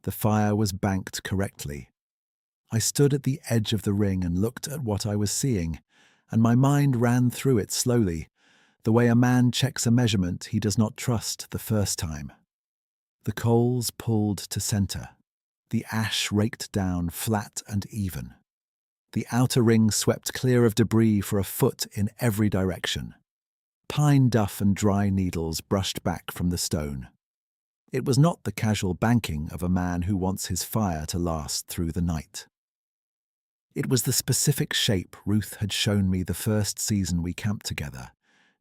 The fire was banked correctly. I stood at the edge of the ring and looked at what I was seeing, and my mind ran through it slowly, the way a man checks a measurement he does not trust the first time. The coals pulled to center. The ash raked down flat and even. The outer ring swept clear of debris for a foot in every direction. Pine duff and dry needles brushed back from the stone. It was not the casual banking of a man who wants his fire to last through the night. It was the specific shape Ruth had shown me the first season we camped together,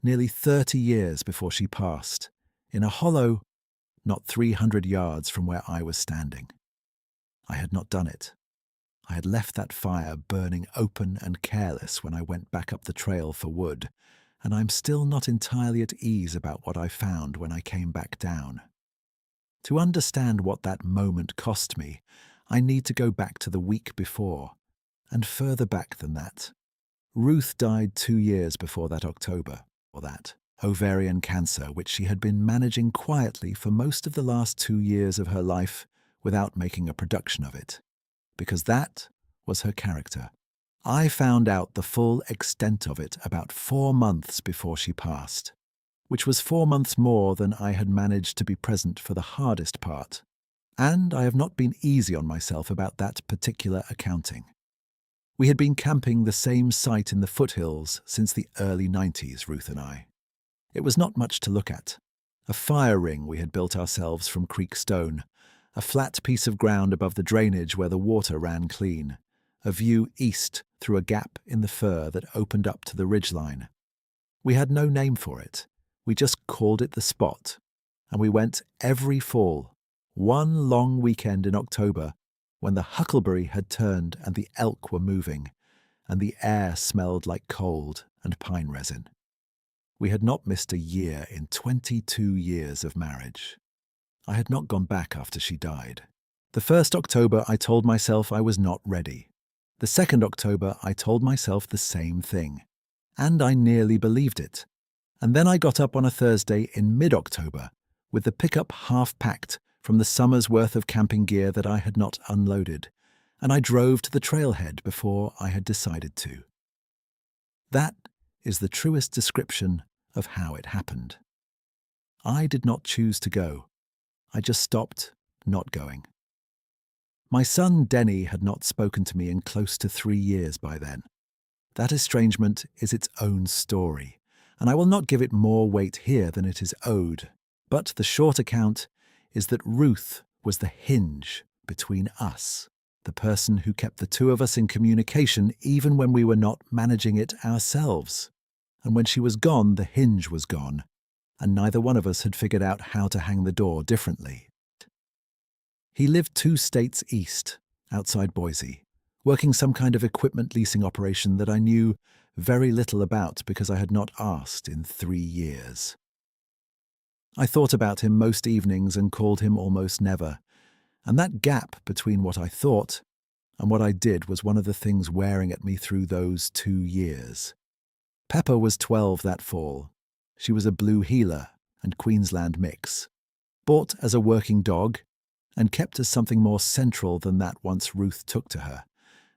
nearly 30 years before she passed, in a hollow not 300 yards from where I was standing. I had not done it. I had left that fire burning open and careless when I went back up the trail for wood, and I'm still not entirely at ease about what I found when I came back down. To understand what that moment cost me, I need to go back to the week before, and further back than that. Ruth died 2 years before that October, or that ovarian cancer, which she had been managing quietly for most of the last 2 years of her life without making a production of it, because that was her character. I found out the full extent of it about 4 months before she passed, which was 4 months more than I had managed to be present for the hardest part, and I have not been easy on myself about that particular accounting. We had been camping the same site in the foothills since the early 90s, Ruth and I. It was not much to look at. A fire ring we had built ourselves from creek stone, a flat piece of ground above the drainage where the water ran clean, a view east through a gap in the fir that opened up to the ridgeline. We had no name for it. We just called it the spot, and we went every fall, one long weekend in October when the huckleberry had turned and the elk were moving, and the air smelled like cold and pine resin. We had not missed a year in 22 years of marriage. I had not gone back after she died. The first October, I told myself I was not ready. The second October, I told myself the same thing. And I nearly believed it. And then I got up on a Thursday in mid-October, with the pickup half-packed from the summer's worth of camping gear that I had not unloaded, and I drove to the trailhead before I had decided to. That is the truest description of how it happened. I did not choose to go. I just stopped not going. My son Denny had not spoken to me in close to 3 years by then. That estrangement is its own story, and I will not give it more weight here than it is owed, but the short account is that Ruth was the hinge between us, the person who kept the two of us in communication even when we were not managing it ourselves. And when she was gone, the hinge was gone, and neither one of us had figured out how to hang the door differently. He lived 2 states east, outside Boise, working some kind of equipment leasing operation that I knew very little about because I had not asked in 3 years. I thought about him most evenings and called him almost never, and that gap between what I thought and what I did was one of the things wearing at me through those 2 years. Pepper was 12 that fall. She was a blue heeler and Queensland mix, bought as a working dog and kept as something more central than that once Ruth took to her,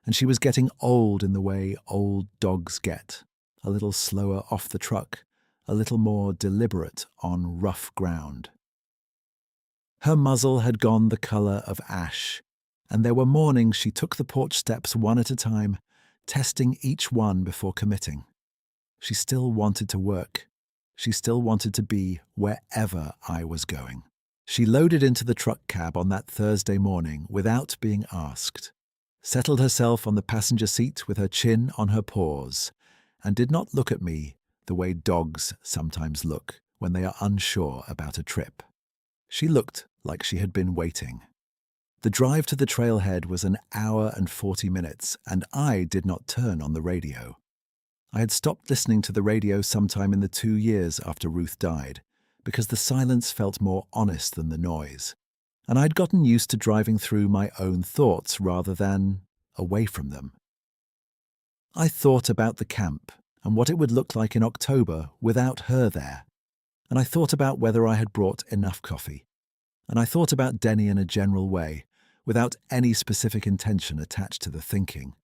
and she was getting old in the way old dogs get, a little slower off the truck, a little more deliberate on rough ground. Her muzzle had gone the colour of ash, and there were mornings she took the porch steps one at a time, testing each one before committing. She still wanted to work. She still wanted to be wherever I was going. She loaded into the truck cab on that Thursday morning without being asked, settled herself on the passenger seat with her chin on her paws, and did not look at me the way dogs sometimes look when they are unsure about a trip. She looked like she had been waiting. The drive to the trailhead was an hour and 40 minutes, and I did not turn on the radio. I had stopped listening to the radio sometime in the 2 years after Ruth died, because the silence felt more honest than the noise, and I'd gotten used to driving through my own thoughts rather than away from them. I thought about the camp and what it would look like in October without her there, and I thought about whether I had brought enough coffee, and I thought about Denny in a general way, without any specific intention attached to the thinking,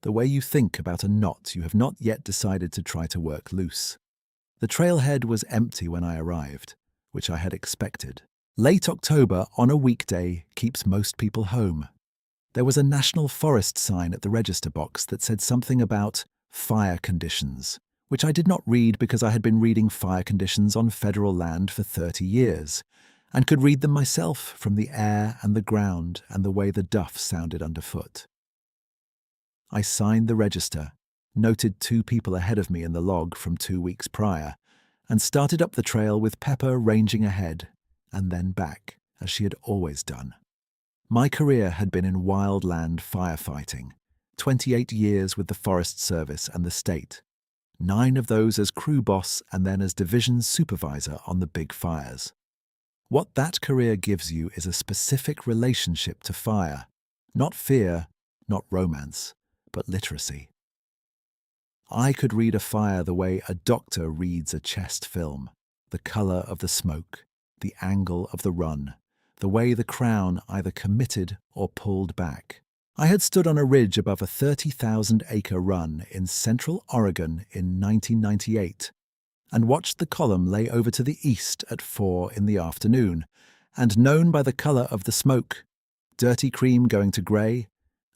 the way you think about a knot you have not yet decided to try to work loose. The trailhead was empty when I arrived, which I had expected. Late October on a weekday keeps most people home. There was a National Forest sign at the register box that said something about fire conditions, which I did not read because I had been reading fire conditions on federal land for 30 years, and could read them myself from the air and the ground and the way the duff sounded underfoot. I signed the register, noted 2 people ahead of me in the log from 2 weeks prior, and started up the trail with Pepper ranging ahead and then back, as she had always done. My career had been in wildland firefighting, 28 years with the Forest Service and the state, 9 of those as crew boss and then as division supervisor on the big fires. What that career gives you is a specific relationship to fire, not fear, not romance, but literacy. I could read a fire the way a doctor reads a chest film, the color of the smoke, the angle of the run, the way the crown either committed or pulled back. I had stood on a ridge above a 30,000-acre run in central Oregon in 1998 and watched the column lay over to the east at 4 in the afternoon, and known by the color of the smoke, dirty cream going to grey,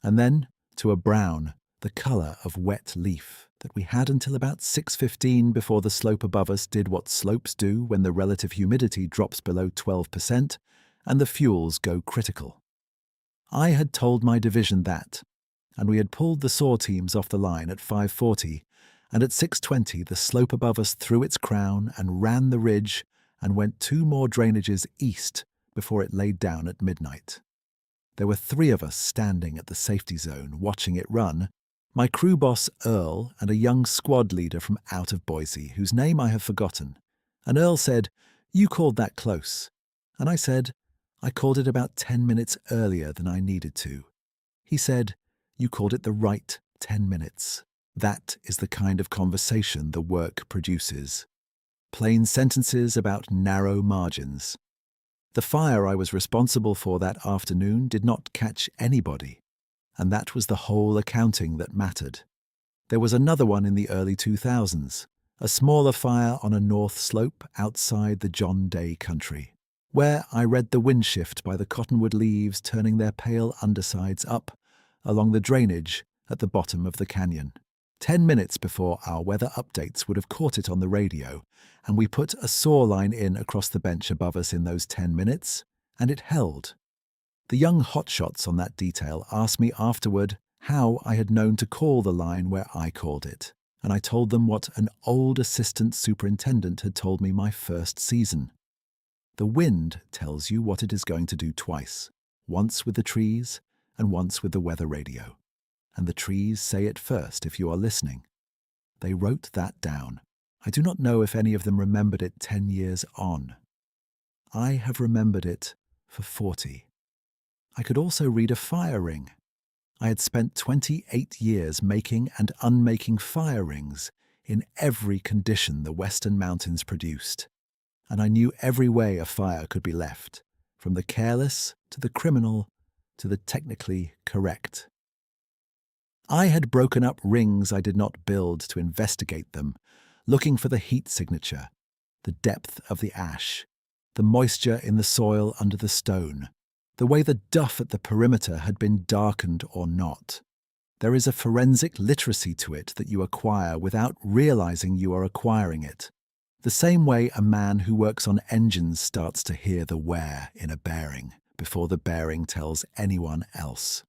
and then to a brown, the color of wet leaf, that we had until about 6:15 before the slope above us did what slopes do when the relative humidity drops below 12% and the fuels go critical. I had told my division that, and we had pulled the SAW teams off the line at 5:40, and at 6:20 the slope above us threw its crown and ran the ridge and went 2 more drainages east before it laid down at midnight. There were 3 of us standing at the safety zone watching it run, my crew boss Earl and a young squad leader from out of Boise, whose name I have forgotten. And Earl said, "You called that close." And I said, "I called it about 10 minutes earlier than I needed to." He said, "You called it the right 10 minutes. That is the kind of conversation the work produces. Plain sentences about narrow margins." The fire I was responsible for that afternoon did not catch anybody, and that was the whole accounting that mattered. There was another one in the early 2000s, a smaller fire on a north slope outside the John Day country, where I read the wind shift by the cottonwood leaves turning their pale undersides up along the drainage at the bottom of the canyon. 10 minutes before our weather updates would have caught it on the radio, and we put a saw line in across the bench above us in those 10 minutes, and it held. The young hotshots on that detail asked me afterward how I had known to call the line where I called it, and I told them what an old assistant superintendent had told me my first season. The wind tells you what it is going to do twice, once with the trees and once with the weather radio. And the trees say it first if you are listening. They wrote that down. I do not know if any of them remembered it 10 years on. I have remembered it for 40. I could also read a fire ring. I had spent 28 years making and unmaking fire rings in every condition the Western Mountains produced, and I knew every way a fire could be left, from the careless to the criminal to the technically correct. I had broken up rings I did not build to investigate them, looking for the heat signature, the depth of the ash, the moisture in the soil under the stone, the way the duff at the perimeter had been darkened or not. There is a forensic literacy to it that you acquire without realizing you are acquiring it. The same way a man who works on engines starts to hear the wear in a bearing before the bearing tells anyone else.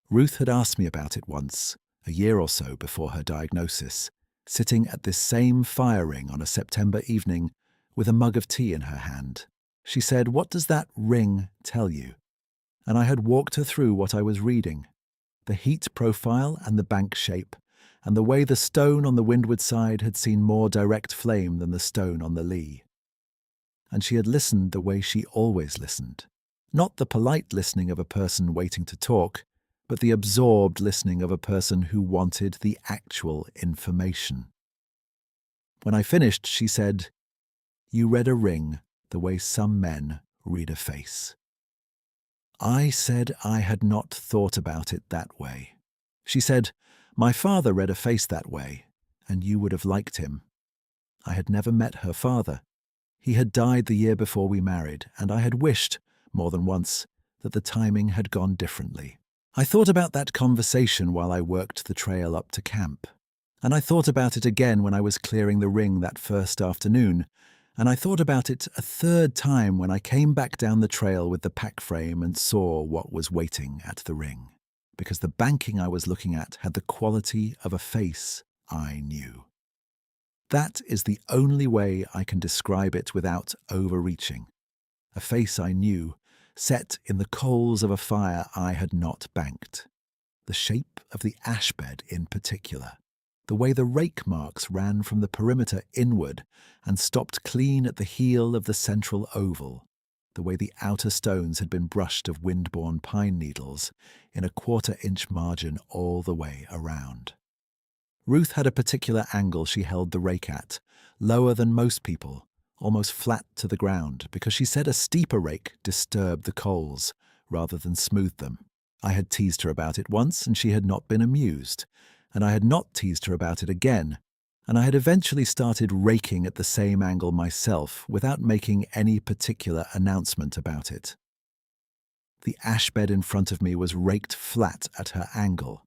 Ruth had asked me about it once, a year or so before her diagnosis, sitting at this same fire ring on a September evening with a mug of tea in her hand. She said, "What does that ring tell you?" And I had walked her through what I was reading, the heat profile and the bank shape, and the way the stone on the windward side had seen more direct flame than the stone on the lee. And she had listened the way she always listened, not the polite listening of a person waiting to talk, but the absorbed listening of a person who wanted the actual information. When I finished, she said, "You read a ring the way some men read a face." I said I had not thought about it that way. She said, "My father read a face that way, and you would have liked him." I had never met her father. He had died the year before we married, and I had wished, more than once, that the timing had gone differently. I thought about that conversation while I worked the trail up to camp. And I thought about it again when I was clearing the ring that first afternoon, and I thought about it a third time when I came back down the trail with the pack frame and saw what was waiting at the ring. Because the banking I was looking at had the quality of a face I knew. That is the only way I can describe it without overreaching. A face I knew, set in the coals of a fire I had not banked. The shape of the ash bed in particular. The way the rake marks ran from the perimeter inward and stopped clean at the heel of the central oval. The way the outer stones had been brushed of wind-borne pine needles in a quarter-inch margin all the way around. Ruth had a particular angle she held the rake at, lower than most people, almost flat to the ground, because she said a steeper rake disturbed the coals rather than smoothed them. I had teased her about it once, and she had not been amused, and I had not teased her about it again, and I had eventually started raking at the same angle myself without making any particular announcement about it. The ash bed in front of me was raked flat at her angle.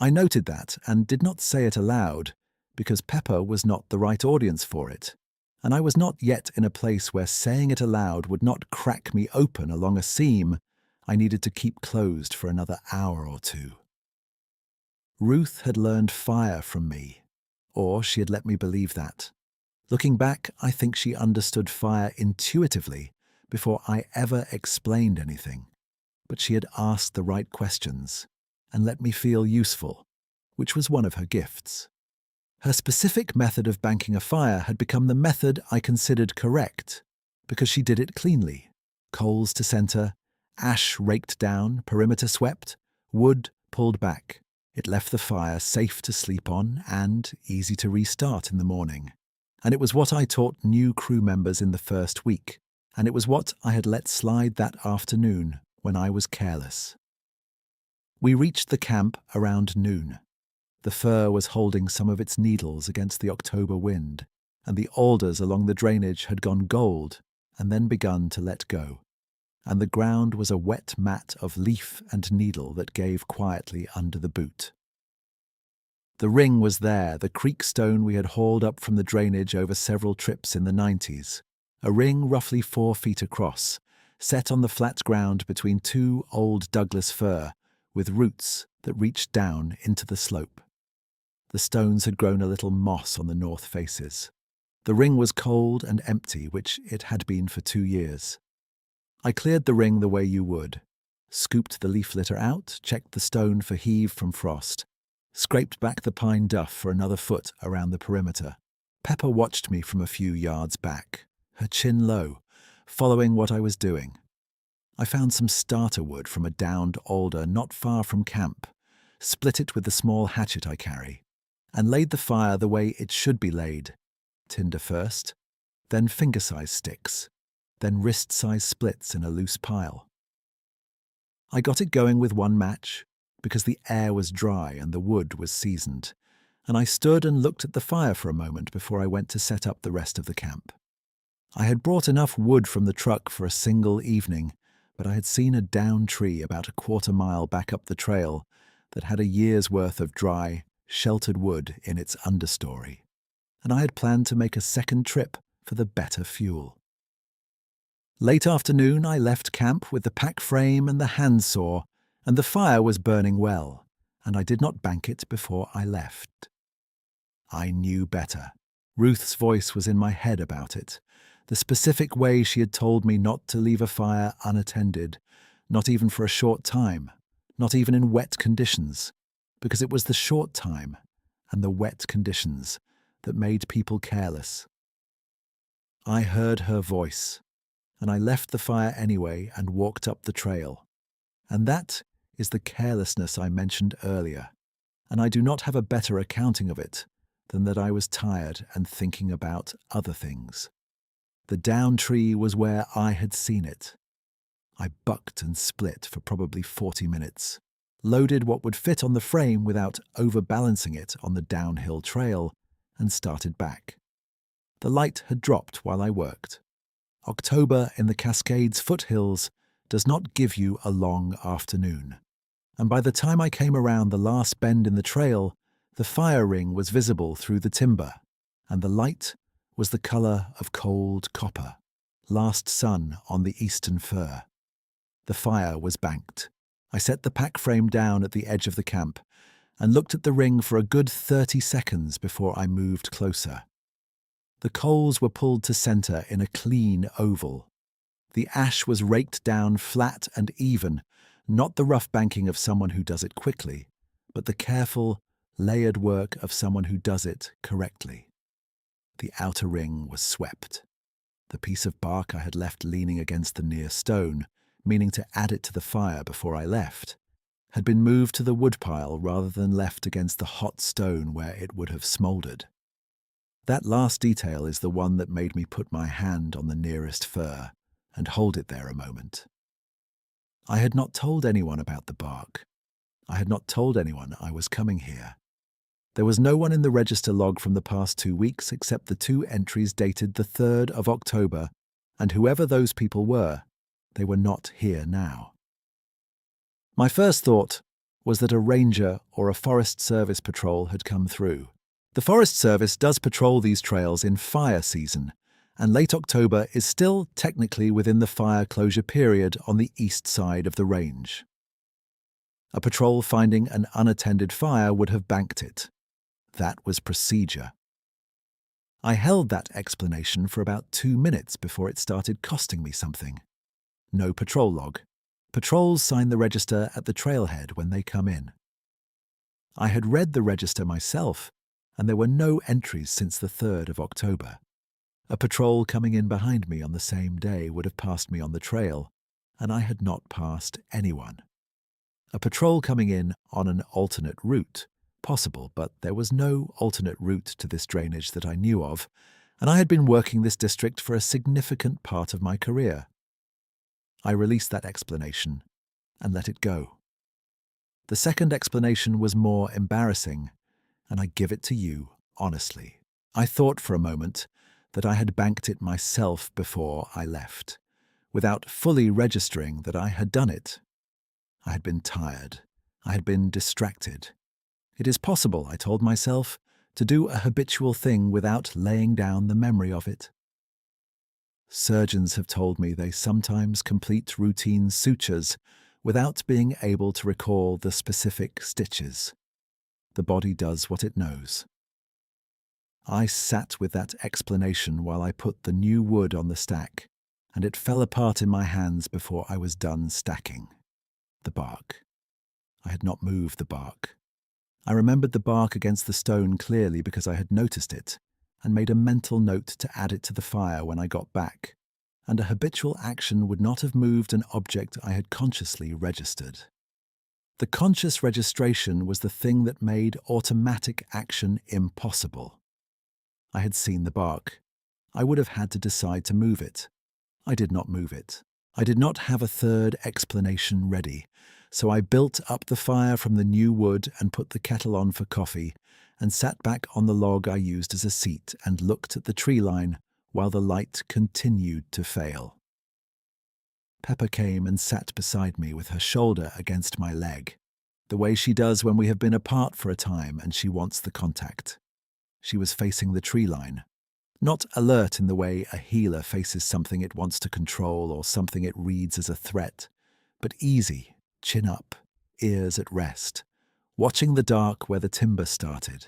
I noted that and did not say it aloud, because Pepper was not the right audience for it, and I was not yet in a place where saying it aloud would not crack me open along a seam I needed to keep closed for another hour or two. Ruth had learned fire from me, or she had let me believe that. Looking back, I think she understood fire intuitively before I ever explained anything, but she had asked the right questions and let me feel useful, which was one of her gifts. Her specific method of banking a fire had become the method I considered correct, because she did it cleanly. Coals to center, ash raked down, perimeter swept, wood pulled back. It left the fire safe to sleep on and easy to restart in the morning. And it was what I taught new crew members in the first week, and it was what I had let slide that afternoon when I was careless. We reached the camp around noon. The fir was holding some of its needles against the October wind, and the alders along the drainage had gone gold and then begun to let go, and the ground was a wet mat of leaf and needle that gave quietly under the boot. The ring was there, the creek stone we had hauled up from the drainage over several trips in the 90s, a ring roughly 4 feet across, set on the flat ground between two old Douglas fir with roots that reached down into the slope. The stones had grown a little moss on the north faces. The ring was cold and empty, which it had been for 2 years. I cleared the ring the way you would, scooped the leaf litter out, checked the stone for heave from frost, scraped back the pine duff for another foot around the perimeter. Pepper watched me from a few yards back, her chin low, following what I was doing. I found some starter wood from a downed alder not far from camp, split it with the small hatchet I carry, and laid the fire the way it should be laid. Tinder first, then finger-size sticks, then wrist-size splits in a loose pile. I got it going with one match, because the air was dry and the wood was seasoned, and I stood and looked at the fire for a moment before I went to set up the rest of the camp. I had brought enough wood from the truck for a single evening, but I had seen a down tree about a quarter mile back up the trail that had a year's worth of dry, sheltered wood in its understory, and I had planned to make a second trip for the better fuel. Late afternoon, I left camp with the pack frame and the handsaw, and the fire was burning well, and I did not bank it before I left. I knew better. Ruth's voice was in my head about it, the specific way she had told me not to leave a fire unattended, not even for a short time, not even in wet conditions, because it was the short time and the wet conditions that made people careless. I heard her voice, and I left the fire anyway and walked up the trail. And that is the carelessness I mentioned earlier, and I do not have a better accounting of it than that I was tired and thinking about other things. The down tree was where I had seen it. I bucked and split for probably 40 minutes, loaded what would fit on the frame without overbalancing it on the downhill trail, and started back. The light had dropped while I worked. October in the Cascades foothills does not give you a long afternoon, and by the time I came around the last bend in the trail, the fire ring was visible through the timber, and the light was the colour of cold copper, last sun on the eastern fir. The fire was banked. I set the pack frame down at the edge of the camp and looked at the ring for a good 30 seconds before I moved closer. The coals were pulled to centre in a clean oval. The ash was raked down flat and even, not the rough banking of someone who does it quickly, but the careful, layered work of someone who does it correctly. The outer ring was swept. The piece of bark I had left leaning against the near stone, meaning to add it to the fire before I left, had been moved to the woodpile rather than left against the hot stone where it would have smouldered. That last detail is the one that made me put my hand on the nearest fir and hold it there a moment. I had not told anyone about the bark. I had not told anyone I was coming here. There was no one in the register log from the past 2 weeks except the 2 entries dated the 3rd of October, and whoever those people were, they were not here now. My first thought was that a ranger or a Forest Service patrol had come through. The Forest Service does patrol these trails in fire season, and late October is still technically within the fire closure period on the east side of the range. A patrol finding an unattended fire would have banked it. That was procedure. I held that explanation for about 2 minutes before it started costing me something. No patrol log. Patrols sign the register at the trailhead when they come in. I had read the register myself, and there were no entries since the 3rd of October. A patrol coming in behind me on the same day would have passed me on the trail, and I had not passed anyone. A patrol coming in on an alternate route, possible, but there was no alternate route to this drainage that I knew of, and I had been working this district for a significant part of my career. I released that explanation and let it go. The second explanation was more embarrassing, and I give it to you honestly. I thought for a moment that I had banked it myself before I left, without fully registering that I had done it. I had been tired. I had been distracted. It is possible, I told myself, to do a habitual thing without laying down the memory of it. Surgeons have told me they sometimes complete routine sutures without being able to recall the specific stitches. The body does what it knows. I sat with that explanation while I put the new wood on the stack, and it fell apart in my hands before I was done stacking. The bark. I had not moved the bark. I remembered the bark against the stone clearly because I had noticed it, and made a mental note to add it to the fire when I got back, and a habitual action would not have moved an object I had consciously registered. The conscious registration was the thing that made automatic action impossible. I had seen the bark. I would have had to decide to move it. I did not move it. I did not have a third explanation ready, so I built up the fire from the new wood and put the kettle on for coffee, and sat back on the log I used as a seat and looked at the tree line while the light continued to fail. Pepper came and sat beside me with her shoulder against my leg, the way she does when we have been apart for a time and she wants the contact. She was facing the tree line, not alert in the way a healer faces something it wants to control or something it reads as a threat, but easy, chin up, ears at rest, watching the dark where the timber started.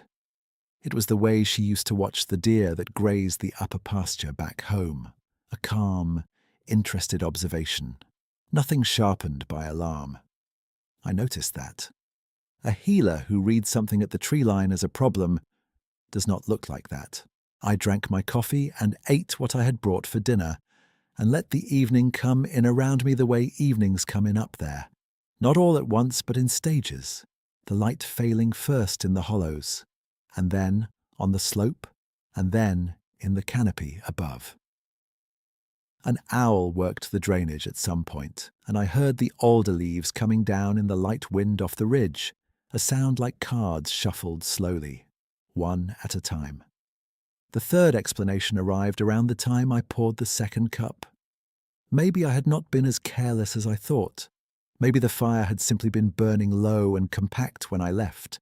It was the way she used to watch the deer that grazed the upper pasture back home, a calm, interested observation, nothing sharpened by alarm. I noticed that. A healer who reads something at the tree line as a problem does not look like that. I drank my coffee and ate what I had brought for dinner, and let the evening come in around me the way evenings come in up there, not all at once but in stages, the light failing first in the hollows, and then on the slope, and then in the canopy above. An owl worked the drainage at some point, and I heard the alder leaves coming down in the light wind off the ridge, a sound like cards shuffled slowly, one at a time. The third explanation arrived around the time I poured the second cup. Maybe I had not been as careless as I thought. Maybe the fire had simply been burning low and compact when I left,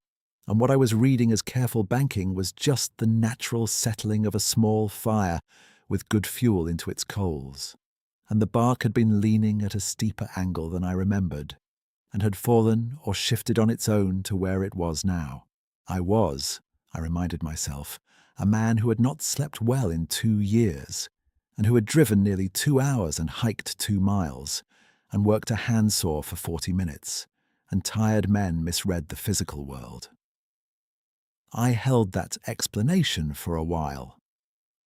and what I was reading as careful banking was just the natural settling of a small fire with good fuel into its coals. And the bark had been leaning at a steeper angle than I remembered, and had fallen or shifted on its own to where it was now. I reminded myself, a man who had not slept well in 2 years, and who had driven nearly 2 hours and hiked 2 miles, and worked a handsaw for 40 minutes, and tired men misread the physical world. I held that explanation for a while.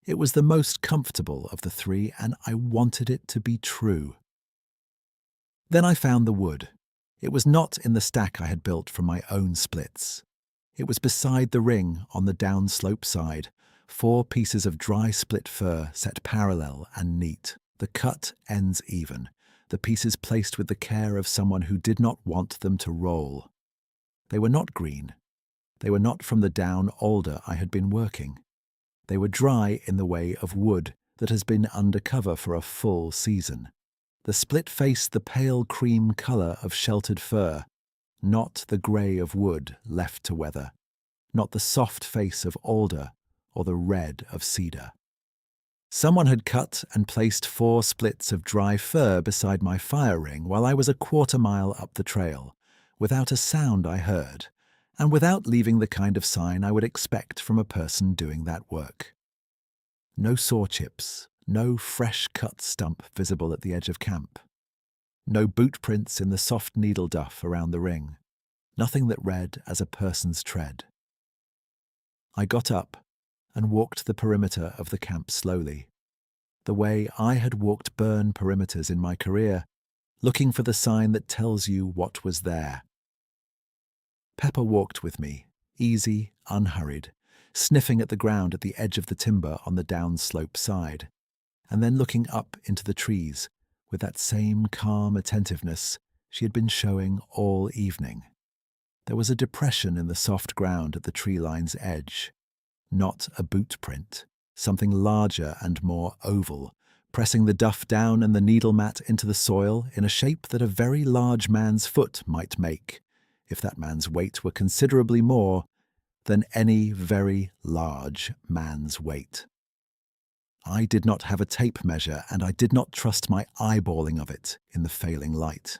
It was the most comfortable of the three, and I wanted it to be true. Then I found the wood. It was not in the stack I had built from my own splits. It was beside the ring on the downslope side, 4 pieces of dry split fir set parallel and neat, the cut ends even, the pieces placed with the care of someone who did not want them to roll. They were not green. They were not from the down alder I had been working. They were dry in the way of wood that has been under cover for a full season. The split faced the pale cream colour of sheltered fir, not the grey of wood left to weather, not the soft face of alder or the red of cedar. Someone had cut and placed 4 splits of dry fir beside my fire ring while I was a 1/4 mile up the trail, without a sound I heard, and without leaving the kind of sign I would expect from a person doing that work. No saw chips, no fresh cut stump visible at the edge of camp. No boot prints in the soft needle duff around the ring. Nothing that read as a person's tread. I got up and walked the perimeter of the camp slowly, the way I had walked burn perimeters in my career, looking for the sign that tells you what was there. Pepper walked with me, easy, unhurried, sniffing at the ground at the edge of the timber on the downslope side, and then looking up into the trees with that same calm attentiveness she had been showing all evening. There was a depression in the soft ground at the tree line's edge, not a boot print, something larger and more oval, pressing the duff down and the needle mat into the soil in a shape that a very large man's foot might make, if that man's weight were considerably more than any very large man's weight. I did not have a tape measure, and I did not trust my eyeballing of it in the failing light.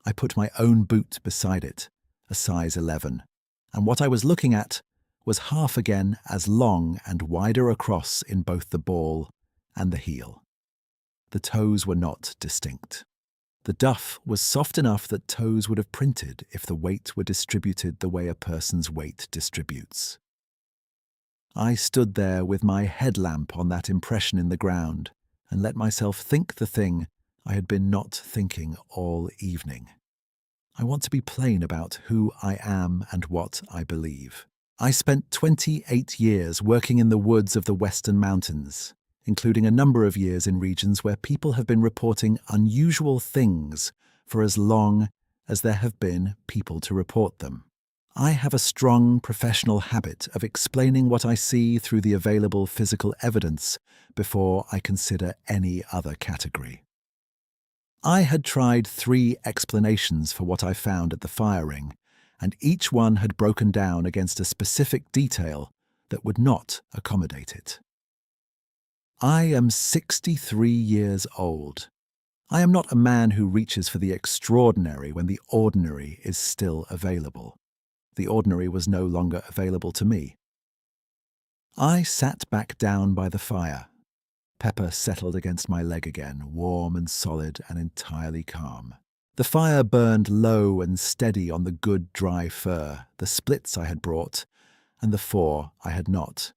I put my own boot beside it, a size 11, and what I was looking at was half again as long and wider across in both the ball and the heel. The toes were not distinct. The duff was soft enough that toes would have printed if the weight were distributed the way a person's weight distributes. I stood there with my headlamp on that impression in the ground and let myself think the thing I had been not thinking all evening. I want to be plain about who I am and what I believe. I spent 28 years working in the woods of the Western Mountains, including a number of years in regions where people have been reporting unusual things for as long as there have been people to report them. I have a strong professional habit of explaining what I see through the available physical evidence before I consider any other category. I had tried 3 explanations for what I found at the fire ring, and each one had broken down against a specific detail that would not accommodate it. I am 63 years old. I am not a man who reaches for the extraordinary when the ordinary is still available. The ordinary was no longer available to me. I sat back down by the fire. Pepper settled against my leg again, warm and solid and entirely calm. The fire burned low and steady on the good dry fir, the splits I had brought, and the 4 I had not.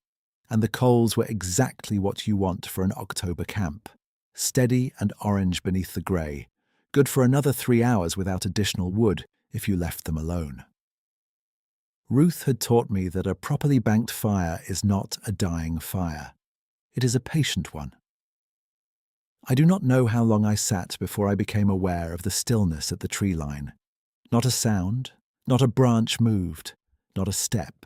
And the coals were exactly what you want for an October camp, steady and orange beneath the grey, good for another 3 hours without additional wood if you left them alone. Ruth had taught me that a properly banked fire is not a dying fire. It is a patient one. I do not know how long I sat before I became aware of the stillness at the tree line. Not a sound, not a branch moved, not a step.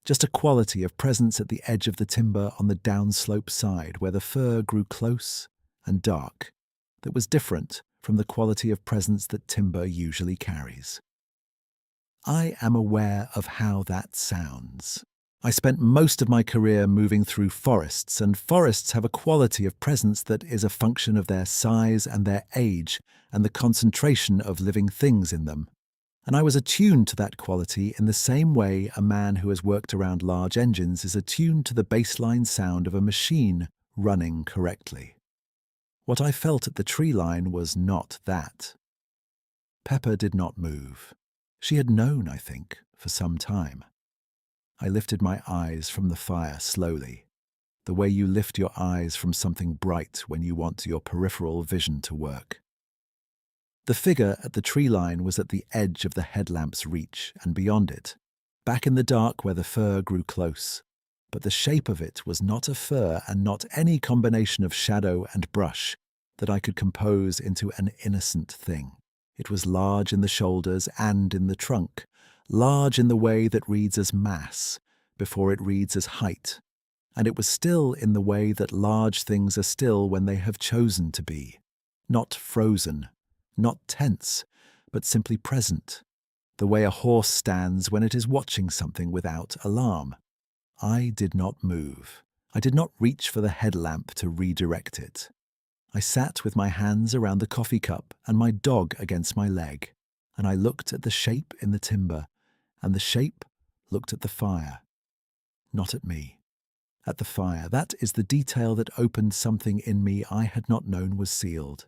Just a quality of presence at the edge of the timber on the downslope side where the fir grew close and dark that was different from the quality of presence that timber usually carries. I am aware of how that sounds. I spent most of my career moving through forests, and forests have a quality of presence that is a function of their size and their age and the concentration of living things in them. And I was attuned to that quality in the same way a man who has worked around large engines is attuned to the baseline sound of a machine running correctly. What I felt at the tree line was not that. Pepper did not move. She had known, I think, for some time. I lifted my eyes from the fire slowly, the way you lift your eyes from something bright when you want your peripheral vision to work. The figure at the tree line was at the edge of the headlamp's reach and beyond it, back in the dark where the fir grew close. But the shape of it was not a fir and not any combination of shadow and brush that I could compose into an innocent thing. It was large in the shoulders and in the trunk, large in the way that reads as mass before it reads as height, and it was still in the way that large things are still when they have chosen to be, not frozen, not tense, but simply present, the way a horse stands when it is watching something without alarm. I did not move. I did not reach for the headlamp to redirect it. I sat with my hands around the coffee cup and my dog against my leg, and I looked at the shape in the timber, and the shape looked at the fire. Not at me. At the fire. That is the detail that opened something in me I had not known was sealed.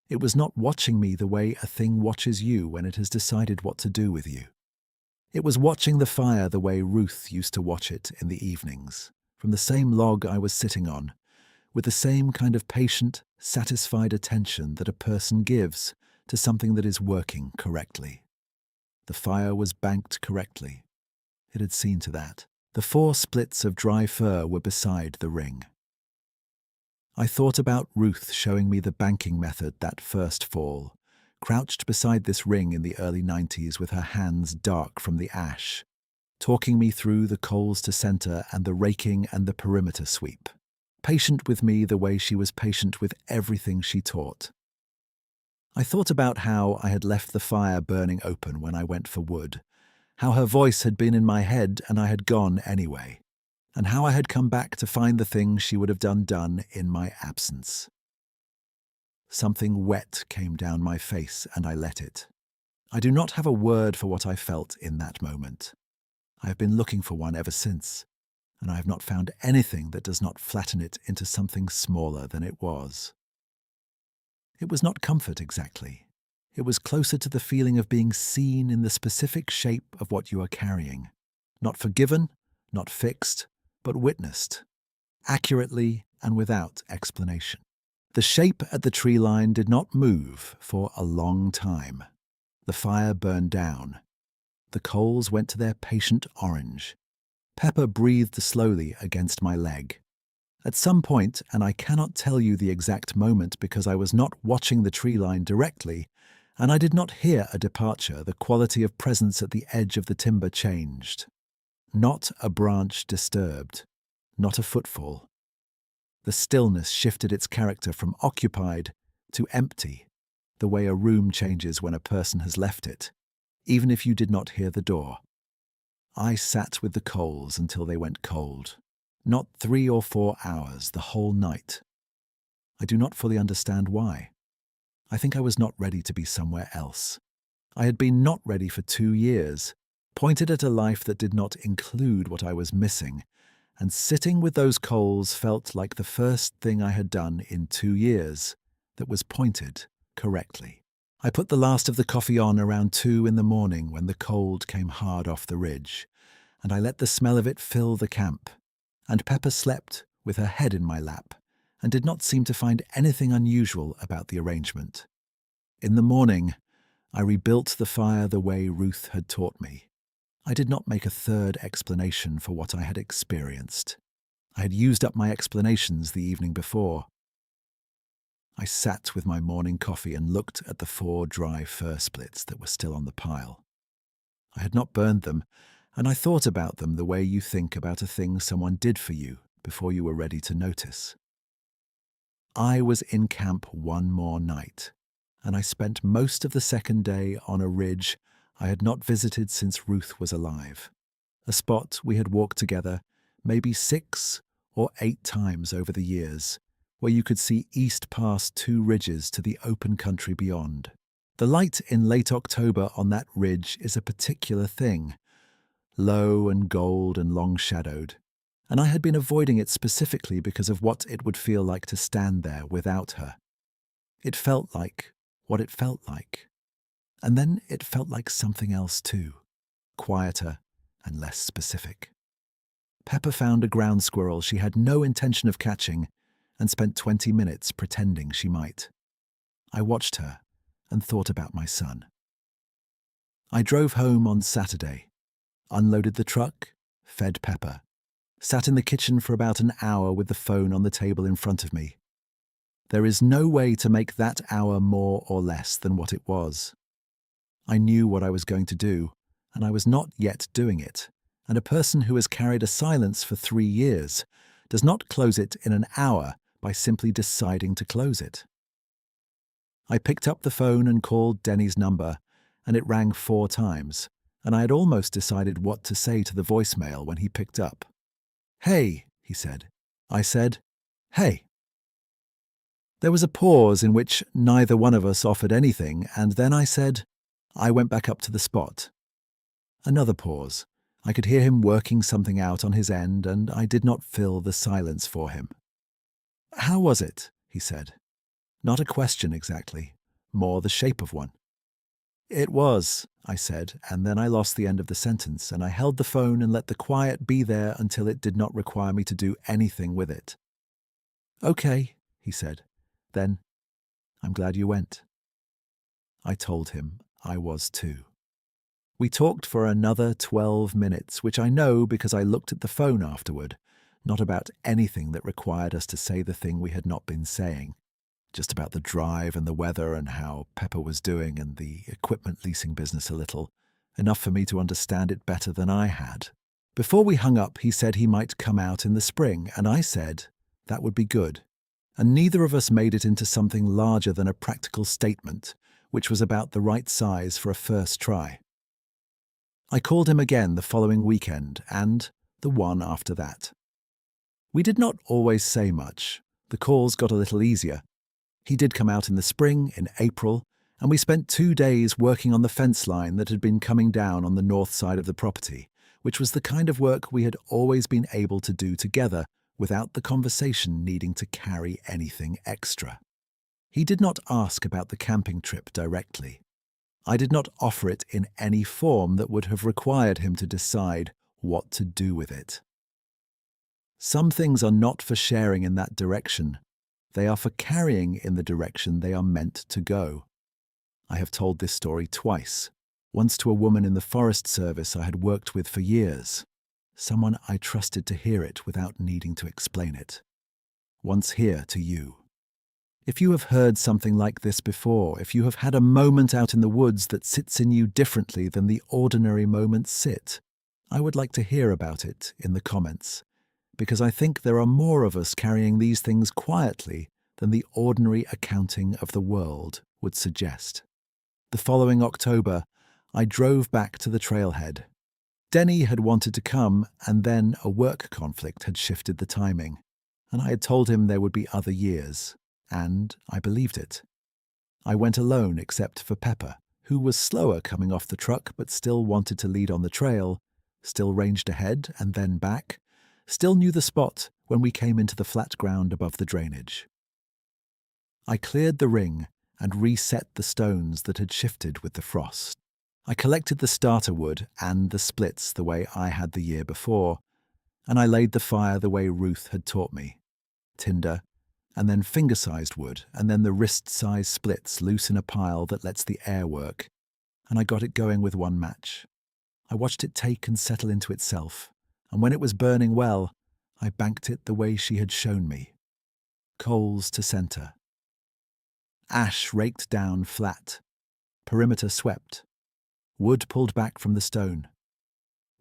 It was not watching me the way a thing watches you when it has decided what to do with you. It was watching the fire the way Ruth used to watch it in the evenings, from the same log I was sitting on, with the same kind of patient, satisfied attention that a person gives to something that is working correctly. The fire was banked correctly. It had seen to that. The 4 splits of dry fir were beside the ring. I thought about Ruth showing me the banking method that first fall, crouched beside this ring in the early 90s with her hands dark from the ash, talking me through the coals to center and the raking and the perimeter sweep, patient with me the way she was patient with everything she taught. I thought about how I had left the fire burning open when I went for wood, how her voice had been in my head and I had gone anyway, and how I had come back to find the thing she would have done in my absence. Something wet came down my face and I let it. I do not have a word for what I felt in that moment. I have been looking for one ever since, and I have not found anything that does not flatten it into something smaller than it was. It was not comfort exactly. It was closer to the feeling of being seen in the specific shape of what you are carrying. Not forgiven, not fixed, but witnessed, accurately and without explanation. The shape at the tree line did not move for a long time. The fire burned down. The coals went to their patient orange. Pepper breathed slowly against my leg. At some point, and I cannot tell you the exact moment because I was not watching the tree line directly, and I did not hear a departure, the quality of presence at the edge of the timber changed. Not a branch disturbed, not a footfall. The stillness shifted its character from occupied to empty, the way a room changes when a person has left it, even if you did not hear the door. I sat with the coals until they went cold. Not 3 or 4 hours, the whole night. I do not fully understand why. I think I was not ready to be somewhere else. I had been not ready for 2 years, pointed at a life that did not include what I was missing, and sitting with those coals felt like the first thing I had done in 2 years that was pointed correctly. I put the last of the coffee on around 2 in the morning when the cold came hard off the ridge, and I let the smell of it fill the camp. And Pepper slept with her head in my lap and did not seem to find anything unusual about the arrangement. In the morning, I rebuilt the fire the way Ruth had taught me. I did not make a third explanation for what I had experienced. I had used up my explanations the evening before. I sat with my morning coffee and looked at the 4 dry fir splits that were still on the pile. I had not burned them, and I thought about them the way you think about a thing someone did for you before you were ready to notice. I was in camp one more night, and I spent most of the second day on a ridge I had not visited since Ruth was alive, a spot we had walked together maybe 6 or 8 times over the years, where you could see east past 2 ridges to the open country beyond. The light in late October on that ridge is a particular thing, low and gold and long-shadowed, and I had been avoiding it specifically because of what it would feel like to stand there without her. It felt like what it felt like. And then it felt like something else too, quieter and less specific. Pepper found a ground squirrel she had no intention of catching and spent 20 minutes pretending she might. I watched her and thought about my son. I drove home on Saturday, unloaded the truck, fed Pepper, sat in the kitchen for about an hour with the phone on the table in front of me. There is no way to make that hour more or less than what it was. I knew what I was going to do, and I was not yet doing it, and a person who has carried a silence for 3 years does not close it in an hour by simply deciding to close it. I picked up the phone and called Denny's number, and it rang 4 times, and I had almost decided what to say to the voicemail when he picked up. "Hey," he said. I said, "Hey." There was a pause in which neither one of us offered anything, and then I said, "I went back up to the spot." Another pause. I could hear him working something out on his end, and I did not fill the silence for him. "How was it?" he said. Not a question exactly, more the shape of one. "It was," I said, and then I lost the end of the sentence, and I held the phone and let the quiet be there until it did not require me to do anything with it. "Okay," he said. Then, "I'm glad you went." I told him I was too. We talked for another 12 minutes, which I know because I looked at the phone afterward, not about anything that required us to say the thing we had not been saying, just about the drive and the weather and how Pepper was doing and the equipment leasing business a little, enough for me to understand it better than I had. Before we hung up, he said he might come out in the spring, and I said that would be good. And neither of us made it into something larger than a practical statement, which was about the right size for a first try. I called him again the following weekend and the one after that. We did not always say much. The calls got a little easier. He did come out in the spring, in April, and we spent 2 days working on the fence line that had been coming down on the north side of the property, which was the kind of work we had always been able to do together without the conversation needing to carry anything extra. He did not ask about the camping trip directly. I did not offer it in any form that would have required him to decide what to do with it. Some things are not for sharing in that direction. They are for carrying in the direction they are meant to go. I have told this story twice. Once to a woman in the Forest Service I had worked with for years. Someone I trusted to hear it without needing to explain it. Once here to you. If you have heard something like this before, if you have had a moment out in the woods that sits in you differently than the ordinary moments sit, I would like to hear about it in the comments, because I think there are more of us carrying these things quietly than the ordinary accounting of the world would suggest. The following October, I drove back to the trailhead. Denny had wanted to come, and then a work conflict had shifted the timing, and I had told him there would be other years, and I believed it. I went alone except for Pepper, who was slower coming off the truck but still wanted to lead on the trail, still ranged ahead and then back, still knew the spot when we came into the flat ground above the drainage. I cleared the ring and reset the stones that had shifted with the frost. I collected the starter wood and the splits the way I had the year before, and I laid the fire the way Ruth had taught me. Tinder, and then finger-sized wood, and then the wrist-sized splits loose in a pile that lets the air work, and I got it going with one match. I watched it take and settle into itself, and when it was burning well, I banked it the way she had shown me. Coals to center. Ash raked down flat. Perimeter swept. Wood pulled back from the stone.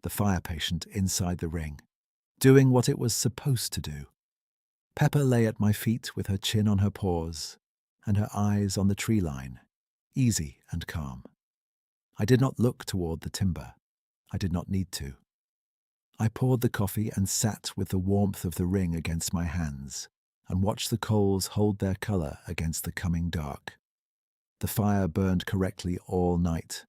The fire patient inside the ring, doing what it was supposed to do. Pepper lay at my feet with her chin on her paws and her eyes on the tree line, easy and calm. I did not look toward the timber. I did not need to. I poured the coffee and sat with the warmth of the ring against my hands and watched the coals hold their color against the coming dark. The fire burned correctly all night,